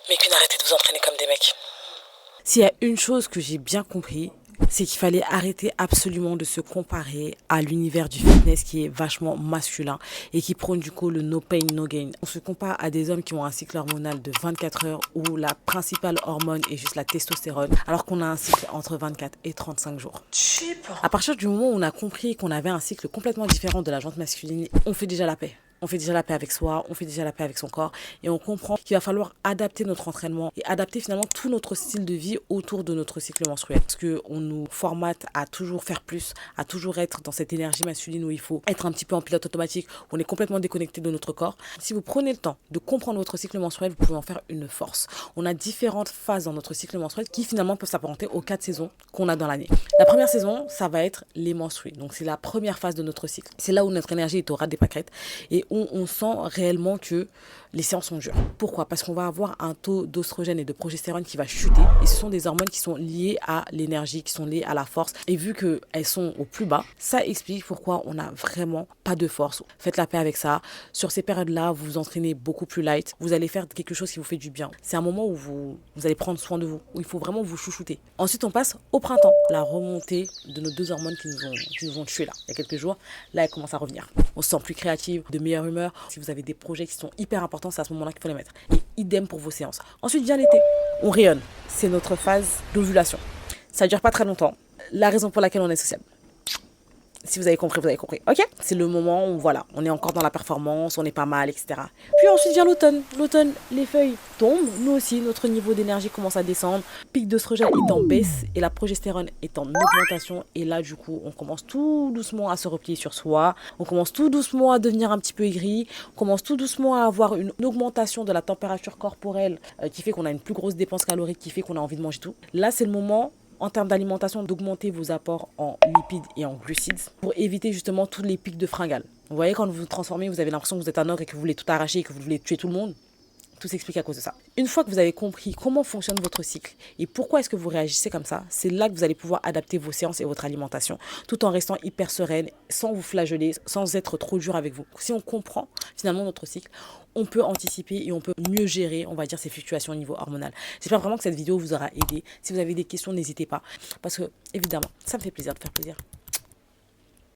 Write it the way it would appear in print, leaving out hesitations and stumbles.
Mais puis arrêtez de vous entraîner comme des mecs. S'il y a une chose que j'ai bien compris, c'est qu'il fallait arrêter absolument de se comparer à l'univers du fitness qui est vachement masculin et qui prône du coup le no pain, no gain. On se compare à des hommes qui ont un cycle hormonal de 24 heures où la principale hormone est juste la testostérone, alors qu'on a un cycle entre 24 et 35 jours. À partir du moment où on a compris qu'on avait un cycle complètement différent de la jante masculine, on fait déjà la paix. On fait déjà la paix avec soi, on fait déjà la paix avec son corps et on comprend qu'il va falloir adapter notre entraînement et adapter finalement tout notre style de vie autour de notre cycle menstruel. Parce qu'on nous formate à toujours faire plus, à toujours être dans cette énergie masculine où il faut être un petit peu en pilote automatique, où on est complètement déconnecté de notre corps. Si vous prenez le temps de comprendre votre cycle menstruel, vous pouvez en faire une force. On a différentes phases dans notre cycle menstruel qui finalement peuvent s'apparenter aux 4 saisons qu'on a dans l'année. La première saison, ça va être les menstrues. Donc c'est la première phase de notre cycle. C'est là où notre énergie est au ras des pâquerettes et on sent réellement que les séances sont dures. Pourquoi? Parce qu'on va avoir un taux d'oestrogène et de progestérone qui va chuter et ce sont des hormones qui sont liées à l'énergie, qui sont liées à la force et vu qu'elles sont au plus bas, ça explique pourquoi on n'a vraiment pas de force. Faites la paix avec ça. Sur ces périodes-là, vous vous entraînez beaucoup plus light. Vous allez faire quelque chose qui vous fait du bien. C'est un moment où vous allez prendre soin de vous, où il faut vraiment vous chouchouter. Ensuite, on passe au printemps. La remontée de nos deux hormones qui nous ont tués là, il y a quelques jours. Là, elle commence à revenir. On se sent plus créative, de meilleure humeur. Si vous avez des projets qui sont hyper importants, c'est à ce moment-là qu'il faut les mettre. Et idem pour vos séances. Ensuite vient l'été. On rayonne. C'est notre phase d'ovulation. Ça ne dure pas très longtemps. La raison pour laquelle on est sociable. Si vous avez compris, vous avez compris. Ok? C'est le moment où, voilà, on est encore dans la performance, on est pas mal, etc. Puis ensuite vient l'automne. L'automne, les feuilles tombent. Nous aussi, notre niveau d'énergie commence à descendre. Pic d'œstrogène est en baisse et la progestérone est en augmentation. Et là, du coup, on commence tout doucement à se replier sur soi. On commence tout doucement à devenir un petit peu aigri. On commence tout doucement à avoir une augmentation de la température corporelle qui fait qu'on a une plus grosse dépense calorique, qui fait qu'on a envie de manger tout. Là, c'est le moment en termes d'alimentation, d'augmenter vos apports en lipides et en glucides pour éviter justement tous les pics de fringales. Vous voyez, quand vous vous transformez, vous avez l'impression que vous êtes un ogre et que vous voulez tout arracher et que vous voulez tuer tout le monde. Tout s'explique à cause de ça. Une fois que vous avez compris comment fonctionne votre cycle et pourquoi est-ce que vous réagissez comme ça, c'est là que vous allez pouvoir adapter vos séances et votre alimentation tout en restant hyper sereine, sans vous flageller, sans être trop dur avec vous. Si on comprend finalement notre cycle, on peut anticiper et on peut mieux gérer, on va dire, ces fluctuations au niveau hormonal. J'espère vraiment que cette vidéo vous aura aidé. Si vous avez des questions, n'hésitez pas. Parce que, évidemment, ça me fait plaisir de faire plaisir.